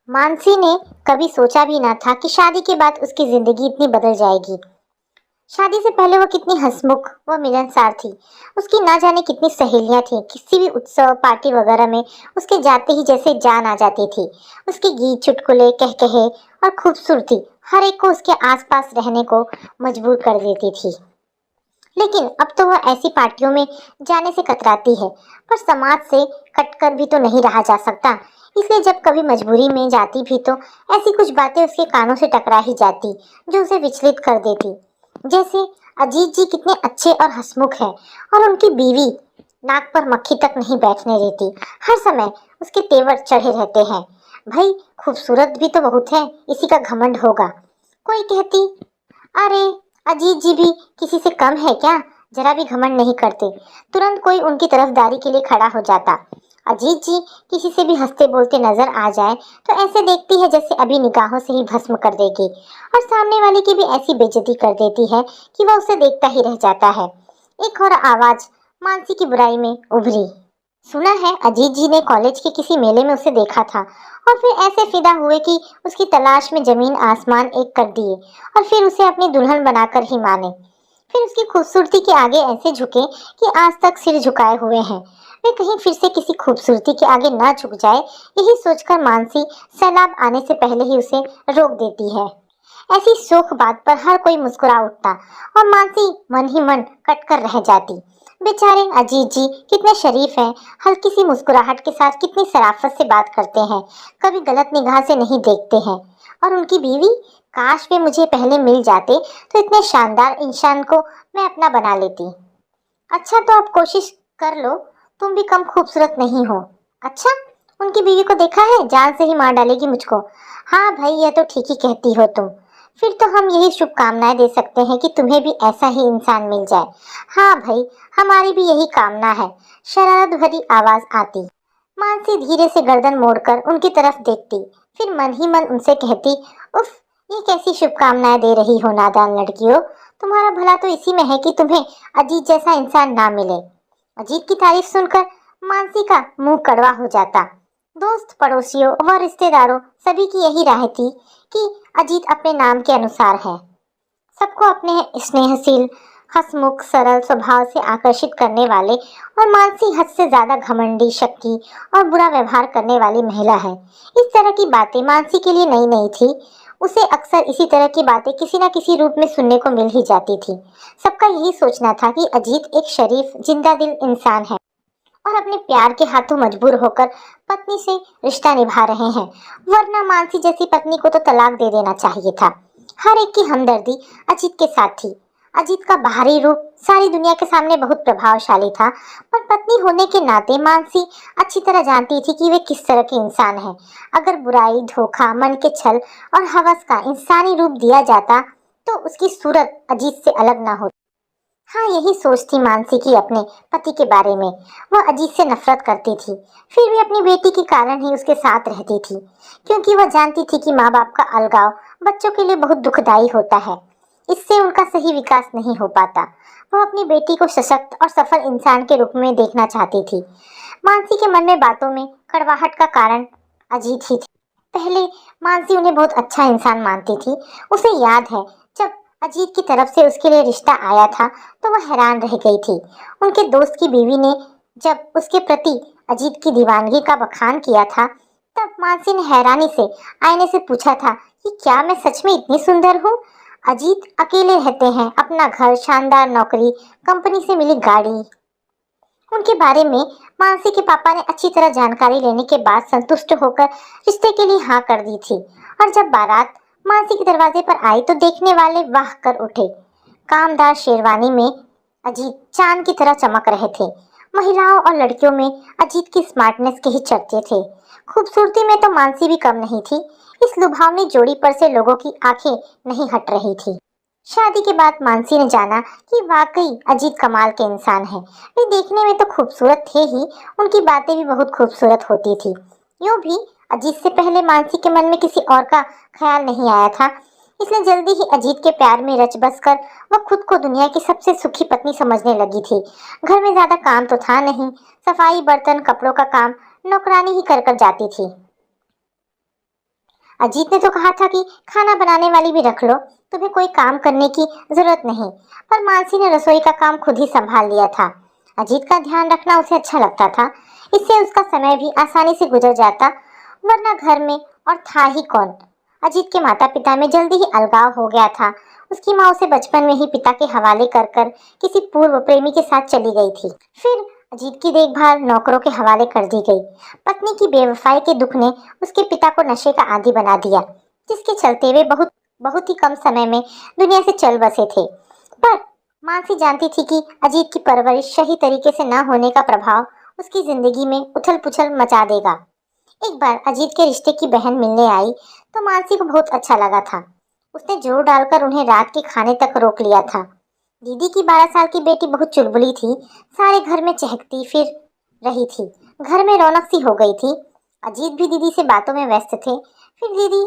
मानसी ने कभी सोचा भी ना था कि शादी के बाद उसकी जिंदगी इतनी बदल जाएगी। शादी से पहले वो कितनी हंसमुख व मिलनसार थी। उसकी ना जाने कितनी सहेलियां थीं। किसी भी उत्सव पार्टी वगैरह में उसके जाते ही जैसे जान आ जाती थी। उसके गीत चुटकुले कहकहे और खूबसूरती हर एक को उसके आसपास रहने को मजबूर कर देती थी। लेकिन अब तो वह ऐसी पार्टियों में जाने से कतराती है, पर समाज से कटकर भी तो नहीं रहा जा सकता। इसलिए जब कभी मजबूरी में जाती भी तो ऐसी कुछ बातें उसके कानों से टकरा ही जाती जो उसे विचलित कर देती। जैसे अजीत जी कितने अच्छे और हंसमुख हैं और उनकी बीवी नाक पर मक्खी तक नहीं बैठने देती। हर समय उसके तेवर चढ़े रहते हैं। भाई खूबसूरत भी तो बहुत है, इसी का घमंड होगा। कोई कहती, अरे अजीत जी भी किसी से कम है क्या, जरा भी घमंड नहीं करते। तुरंत कोई उनकी तरफदारी के लिए खड़ा हो जाता। अजीत जी किसी से भी हंसते बोलते नजर आ जाए तो ऐसे देखती है जैसे अभी निगाहों से ही भस्म कर देगी, और सामने वाले की भी ऐसी बेइज्जती कर देती है कि वह उसे देखता ही रह जाता है। एक और आवाज मानसी की बुराई में उभरी। सुना है अजीत जी ने कॉलेज के किसी मेले में उसे देखा था और फिर ऐसे फिदा हुए कि उसकी तलाश में जमीन आसमान एक कर दिए और फिर उसे अपनी दुल्हन बनाकर ही माने। फिर उसकी खूबसूरती के आगे ऐसे झुके कि आज तक सिर झुकाए हुए हैं। वे कहीं फिर से किसी खूबसूरती के आगे ना झुक जाए, यही सोचकर मानसी सैलाब आने से पहले ही उसे रोक देती है। ऐसी शोक बात पर हर कोई मुस्कुरा उठता और मानसी मन ही मन कटकर रह जाती। बेचारे अजीत जी कितने शरीफ हैं, हल्की सी मुस्कुराहट के साथ कितनी शराफत से बात करते हैं, कभी गलत निगाह से नहीं देखते हैं। और उनकी बीवी, काश वे मुझे पहले मिल जाते तो इतने शानदार इंसान को मैं अपना बना लेती। अच्छा तो आप कोशिश कर लो, तुम भी कम खूबसूरत नहीं हो। अच्छा, उनकी बीवी को देखा है, जान से ही मार डालेगी मुझको। हाँ भाई, यह तो ठीक ही कहती हो तुम। फिर तो हम यही शुभकामनाएं दे सकते हैं कि तुम्हें भी ऐसा ही इंसान मिल जाए। हाँ भाई, हमारी भी यही कामना है, शरारत भरी आवाज आती। मानसी धीरे से गर्दन मोड़कर उनकी तरफ देखती, फिर मन ही मन उनसे कहती, उफ, ये कैसी शुभकामनाएं दे रही हो नादान लड़कियों। तुम्हारा भला तो इसी में है कि तुम्हें अजीत जैसा इंसान ना मिले। अजीत की तारीफ सुनकर मानसी का मुंह कड़वा हो जाता। दोस्त पड़ोसियों व रिश्तेदारों सभी की यही राय थी कि अजीत अपने नाम के अनुसार है, सबको अपने स्नेहशील हंसमुख सरल स्वभाव से आकर्षित करने वाले, और मानसी हद से ज्यादा घमंडी शक्की और बुरा व्यवहार करने वाली महिला है। इस तरह की बातें मानसी के लिए नई नहीं थी। उसे अक्सर इसी तरह की बातें किसी न किसी रूप में सुनने को मिल ही जाती थी। सबका यही सोचना था कि अजीत एक शरीफ जिंदा दिल इंसान है और अपने प्यार के हाथों मजबूर होकर पत्नी से रिश्ता निभा रहे हैं, वरना मानसी जैसी पत्नी को तो तलाक दे देना चाहिए था। हर एक की हमदर्दी अजीत के साथ थी। अजीत का बाहरी रूप सारी दुनिया के सामने बहुत प्रभावशाली था, पर पत्नी होने के नाते मानसी अच्छी तरह जानती थी कि वे किस तरह के इंसान हैं। अगर बुराई, धोखा, मन के छल और हवस का इंसानी रूप दिया जाता तो उसकी सूरत अजीत से अलग ना होती। हाँ, यही सोच थी मानसी की अपने पति के बारे में। वह अजीत से नफरत करती थी, फिर भी अपनी बेटी के कारण ही उसके साथ रहती थी, क्योंकि वह जानती थी कि माँ बाप का अलगाव बच्चों के लिए बहुत दुखदाई होता है। इससे उनका सही विकास नहीं हो पाता। वह अपनी बेटी को सशक्त और सफल इंसान के रूप में देखना चाहती थी। मानसी के मन में बातों में कड़वाहट का कारण अजीत ही थी। पहले मानसी उन्हें बहुत अच्छा इंसान मानती थी। उसे याद है जब अजीत की तरफ से उसके लिए रिश्ता आया था तो वह हैरान रह गई थी। उनके दोस्त की बीवी ने जब उसके प्रति अजीत की दीवानगी का बखान किया था, तब मानसी ने हैरानी से आईने से पूछा था कि क्या मैं सच में इतनी सुंदर हूँ। अजीत अकेले रहते हैं, अपना घर, शानदार नौकरी, कंपनी से मिली गाड़ी। उनके बारे में मानसी के पापा ने अच्छी तरह जानकारी लेने के बाद संतुष्ट होकर रिश्ते के लिए हाँ कर दी थी। और जब बारात मानसी के दरवाजे पर आई तो देखने वाले वाह कर उठे। कामदार शेरवानी में अजीत चांद की तरह चमक रहे थे। महिलाओं और लड़कियों में अजीत की स्मार्टनेस के ही चर्चे थे। खूबसूरती में तो मानसी भी कम नहीं थी। इस लुभावनी जोड़ी पर से लोगों की आंखें नहीं हट रही थी। शादी के बाद मानसी ने जाना कि वाकई अजीत कमाल के इंसान हैं। वे देखने में तो खूबसूरत थे ही, उनकी बातें भी बहुत खूबसूरत होती थी। यूं भी अजीत से पहले मानसी के मन में किसी और का ख्याल नहीं आया था, इसलिए जल्दी ही अजीत के प्यार में रच बस कर वह खुद को दुनिया की सबसे सुखी पत्नी समझने लगी थी। घर में ज्यादा काम तो था नहीं, सफाई, बर्तन, कपड़ों का काम नौकरानी ही कर कर जाती थी। अजीत ने तो कहा था कि खाना बनाने वाली भी रख लो, तुम्हें कोई काम करने की जरूरत नहीं, पर मानसी ने रसोई का काम खुद ही संभाल लिया था। अजीत का ध्यान रखना उसे अच्छा लगता था, इससे उसका समय भी आसानी से गुजर जाता, वरना घर में और था ही कौन। अजीत के माता पिता में जल्दी ही अलगाव हो गया था। उसकी माँ उसे बचपन में ही पिता के हवाले कर कर किसी पूर्व प्रेमी के साथ चली गई थी। फिर अजीत की देखभाल नौकरों के हवाले कर दी गई। पत्नी की बेवफाई के दुख ने उसके पिता को नशे का आदी बना दिया, जिसके चलते वे बहुत बहुत ही कम समय में दुनिया से चल बसे थे। पर मानसी जानती थी कि अजीत की परवरिश सही तरीके से न होने का प्रभाव उसकी जिंदगी में उथल पुथल मचा देगा। एक बार अजीत के रिश्ते की बहन मिलने आई तो मानसी को बहुत अच्छा लगा था। उसने जोर डालकर उन्हें रात के खाने तक रोक लिया था। दीदी की 12 साल की बेटी बहुत चुलबुली थी, सारे घर में चहकती फिर रही थी। घर में रौनक सी हो गई थी। अजीत भी दीदी से बातों में व्यस्त थे। फिर दीदी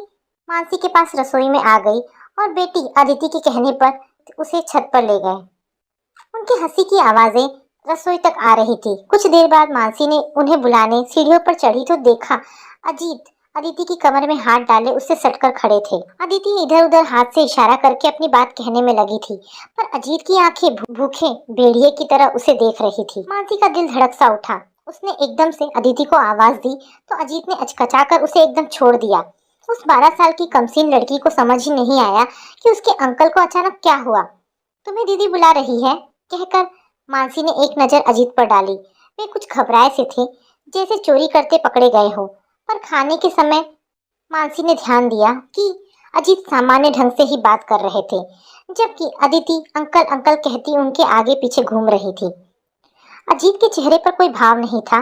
मानसी के पास रसोई में आ गई और बेटी अदिति के कहने पर उसे छत पर ले गए। उनकी हंसी की आवाजें रसोई तक आ रही थी। कुछ देर बाद मानसी ने उन्हें बुलाने सीढ़ियों पर चढ़ी तो देखा अजीत अदिति की कमर में हाथ डाले उससे सटकर खड़े थे। अदिति इधर उधर हाथ से इशारा करके अपनी बात कहने में लगी थी, पर अजीत की आंखें भूखे भेड़िए की तरह उसे देख रही थी। मानसी का दिल धड़क सा उठा। उसने एकदम से अदिति को आवाज दी तो अजीत ने अचकचाकर उसे एकदम छोड़ दिया। उस 12 साल की कमसीन लड़की को समझ ही नहीं आया कि उसके अंकल को अचानक क्या हुआ। तुम्हें दीदी बुला रही है, कहकर मानसी ने एक नजर अजीत पर डाली। वे कुछ घबराए से थे, जैसे चोरी करते पकड़े गए हो। पर खाने के समय मानसी ने ध्यान दिया कि अजीत सामान्य ढंग से ही बात कर रहे थे, जबकि अदिति अंकल अंकल कहती उनके आगे पीछे घूम रही थी। अजीत के चेहरे पर कोई भाव नहीं था।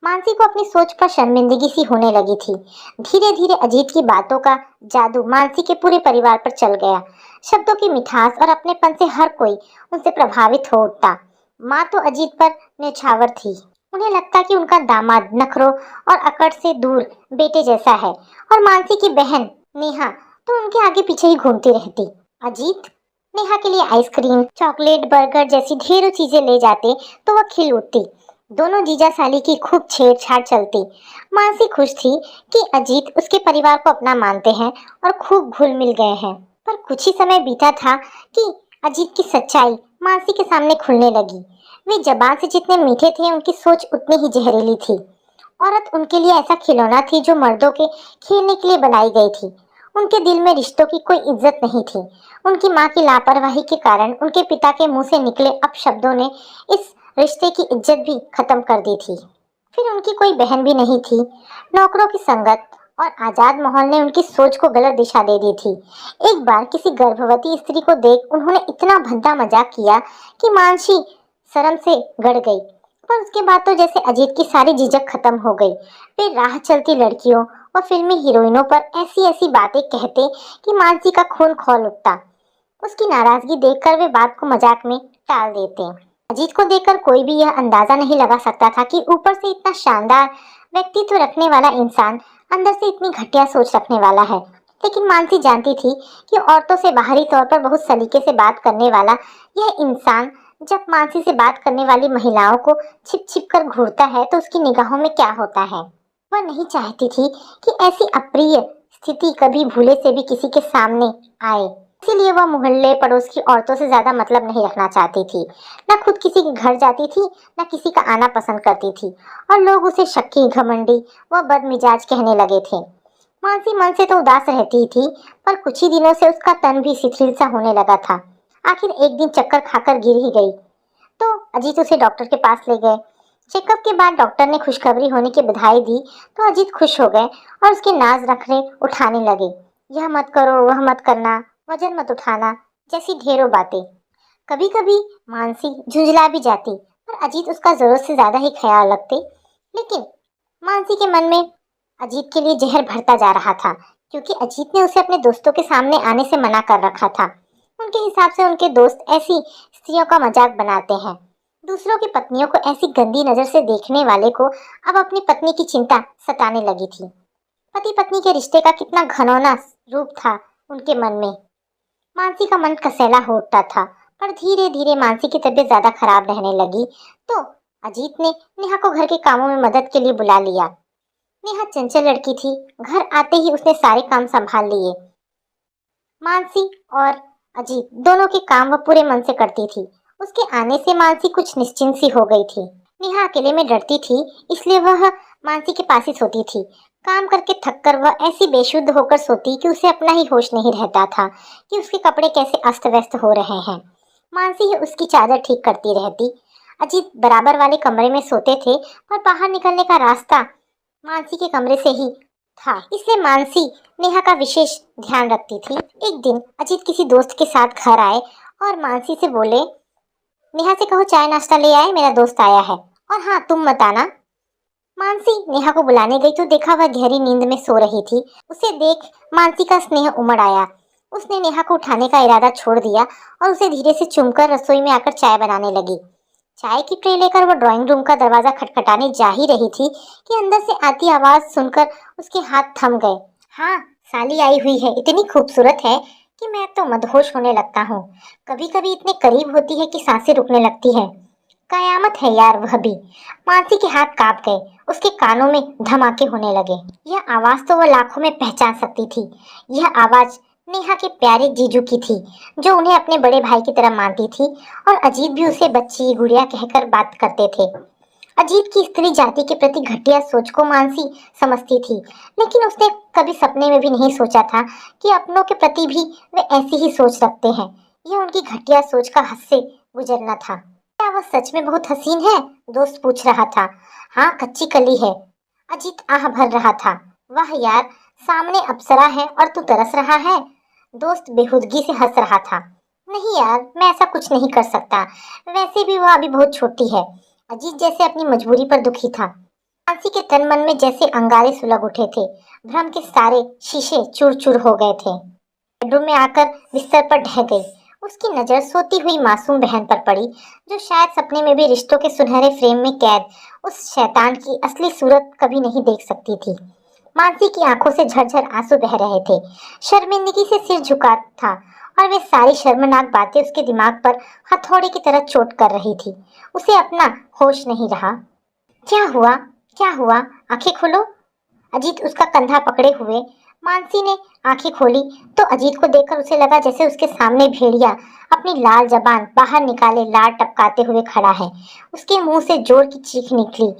मानसी को अपनी सोच पर शर्मिंदगी सी होने लगी थी। धीरे धीरे अजीत की बातों का जादू मानसी के पूरे परिवार पर चल गया। शब्दों की मिठास और अपनेपन से हर कोई उनसे प्रभावित हो उठता। माँ तो अजीत पर न्यौछावर थी। उन्हें लगता कि उनका दामाद नखरों और अकड़ से दूर बेटे जैसा है, और मानसी की बहन नेहा तो उनके आगे पीछे ही घूमती रहती। अजीत नेहा के लिए आइसक्रीम, चॉकलेट, बर्गर जैसी ढेरों चीजें ले जाते तो वह खिल उठती। दोनों जीजा साली की खूब छेड़छाड़ चलती। मानसी खुश थी कि अजीत उसके परिवार को अपना मानते हैं और खूब घुल मिल गए हैं। पर कुछ ही समय बीता था कि अजीत की सच्चाई मानसी के सामने खुलने लगी। वे जबान से जितने मीठे थे, उनकी सोच उतनी ही जहरीली थी। औरत उनके लिए ऐसा खिलौना थी जो मर्दों के खेलने के लिए बनाई गई थी। उनके दिल में रिश्तों की कोई इज्जत नहीं थी। उनकी माँ की लापरवाही के कारण उनके पिता के मुंह से निकले अपशब्दों ने इस रिश्ते की इज्जत भी खत्म कर दी थी। फिर उनकी कोई बहन भी नहीं थी। नौकरों की संगत और आजाद माहौल ने उनकी सोच को गलत दिशा दे दी थी। एक बार किसी गर्भवती स्त्री को देख उन्होंने इतना भद्दा मजाक किया कि मानसी शर्म से गड़ गई। पर उसके बाद तो जैसे अजीत की सारी झिझक खत्म हो गई। वे राह चलती लड़कियों और फिल्मी हीरोइनों पर ऐसी ऐसी बातें कहते कि मानसी का खून खौल उठता। उसकी नाराजगी देखकर वे बात को मजाक में टाल देते। अजीत को देखकर कोई भी यह अंदाजा नहीं लगा सकता था कि ऊपर से इतना शानदार व्यक्तित्व रखने वाला इंसान अंदर से इतनी घटिया सोच रखने वाला है। लेकिन मानसी जानती थी कि औरतों से बाहरी तौर पर बहुत सलीके से बात करने वाला यह इंसान जब मानसी से बात करने वाली महिलाओं को छिप छिप कर घूरता है तो उसकी निगाहों में क्या होता है। वह नहीं चाहती थी कि ऐसी अप्रिय स्थिति कभी भूले से भी किसी के सामने आए। इसीलिए वह मोहल्ले पड़ोस की औरतों से ज्यादा मतलब नहीं रखना चाहती थी। न खुद किसी के घर जाती थी, न किसी का आना पसंद करती थी, और लोग उसे शक्की, घमंडी व बदमिजाज कहने लगे थे। मानसी मन से तो उदास रहती थी, पर कुछ ही दिनों से उसका तन भी शिथिल सा होने लगा था। आखिर एक दिन चक्कर खाकर गिर ही गई तो अजीत उसे डॉक्टर के पास ले गए। चेकअप के बाद डॉक्टर ने खुशखबरी होने की बधाई दी तो अजीत खुश हो गए और उसके नाज नखरे उठाने लगे। यह मत करो, वह मत करना, वजन मत उठाना जैसी ढेरों बातें। कभी कभी मानसी झुंझला भी जाती, पर अजीत उसका जरूरत से ज्यादा ही ख्याल रखते। लेकिन मानसी के मन में अजीत के लिए जहर भरता जा रहा था, क्योंकि अजीत ने उसे अपने दोस्तों के सामने आने से मना कर रखा था। उनके हिसाब से उनके दोस्त ऐसी स्त्रियों का मजाक बनाते हैं। दूसरों की पत्नियों को ऐसी गंदी नजर से देखने वाले को अब अपनी पत्नी की चिंता सताने लगी थी। पति पत्नी के रिश्ते का कितना घनौना रूप था उनके मन में। मानसी का मन कसैला हो उठता था, पर धीरे धीरे मानसी की तबीयत ज्यादा खराब रहने लगी तो अजीत ने नेहा को घर के कामों में मदद के लिए बुला लिया। नेहा चंचल लड़की थी। घर आते ही उसने सारे काम संभाल लिए। मानसी और अजीत दोनों के काम वह पूरे मन से करती थी। उसके आने से मानसी कुछ निश्चिंत सी हो गई थी। नेहा अकेले में डरती थी, इसलिए वह मानसी के पास ही सोती थी। काम करके थक कर वह ऐसी बेशुद्ध होकर सोती कि उसे अपना ही होश नहीं रहता था कि उसके कपड़े कैसे अस्त व्यस्त हो रहे हैं। मानसी ही उसकी चादर ठीक करती रहती। अजीत बराबर वाले कमरे में सोते थे, पर बाहर निकलने का रास्ता मानसी के कमरे से ही था, इसलिए मानसी नेहा का विशेष ध्यान रखती थी। एक दिन अजीत किसी दोस्त के साथ घर आए और मानसी से बोले, नेहा से कहो चाय नाश्ता ले आए, मेरा दोस्त आया है, और हाँ तुम मत आना। मानसी नेहा को बुलाने गई तो देखा वह गहरी नींद में सो रही थी। उसे देख मानसी का स्नेह उमड़ आया। उसने नेहा को उठाने का इरादा छोड़ दिया और उसे धीरे से चूमकर रसोई में आकर चाय बनाने लगी। चाय की ट्रे लेकर वो ड्राइंग रूम का दरवाजा खटखटाने जा ही रही थी कि अंदर से आती आवाज सुनकर उसके हाथ थम गए। हाँ, साली आई हुई है, इतनी खूबसूरत है कि मैं तो मदहोश होने लगता हूँ। कभी कभी इतने करीब होती है कि सांसें रुकने लगती है। कयामत है यार वह भी। मानसी के हाथ कांप गए, उसके कानों में धमाके होने लगे। यह आवाज तो वह लाखों में पहचान सकती थी। यह आवाज नेहा के प्यारे जीजू की थी, जो उन्हें अपने बड़े भाई की तरह मानती थी, और अजीत भी उसे बच्ची गुड़िया कहकर बात करते थे। अजीत की स्त्री जाति के प्रति घटिया सोच को मानसी समझती थी, लेकिन उसने कभी सपने में भी नहीं सोचा था कि अपनों के प्रति भी वे ऐसी ही सोच रखते हैं। यह उनकी घटिया सोच का हद से गुजरना था। क्या वह सच में बहुत हसीन है? दोस्त पूछ रहा था। हाँ, कच्ची कली है, अजीत आह भर रहा था। वाह यार, सामने अप्सरा है और तू तरस रहा है। दोस्त बेहुदगी से हंस रहा था। नहीं यार, मैं ऐसा कुछ नहीं कर सकता, वैसे भी वह अभी बहुत छोटी है। अजीत जैसे अपनी मजबूरी पर दुखी था। मानसी के तन मन में जैसे अंगारे सुलग उठे थे। भ्रम के सारे शीशे चूर चूर हो गए थे। बेडरूम में आकर बिस्तर पर ढह गई। उसकी नजर सोती हुई मासूम बहन पर पड़ी, जो शायद सपने में भी रिश्तों के सुनहरे फ्रेम में कैद उस शैतान की असली सूरत कभी नहीं देख सकती थी। मानसी की आंखों से झरझर आंसू बह रहे थे। शर्मिंदगी से सिर झुका था और वे सारी शर्मनाक बातें उसके दिमाग पर हथौड़े की तरह चोट कर रही थी। उसे अपना होश नहीं रहा। क्या हुआ? क्या हुआ? आंखें खोलो। अजीत उसका कंधा पकड़े हुए। मानसी ने आंखें खोली तो अजीत को देखकर उसे लगा जैसे उसके सामने भेड़िया अपनी लाल जबान बाहर निकाले लार टपकाते हुए खड़ा है। उसके मुंह से जोर की चीख निकली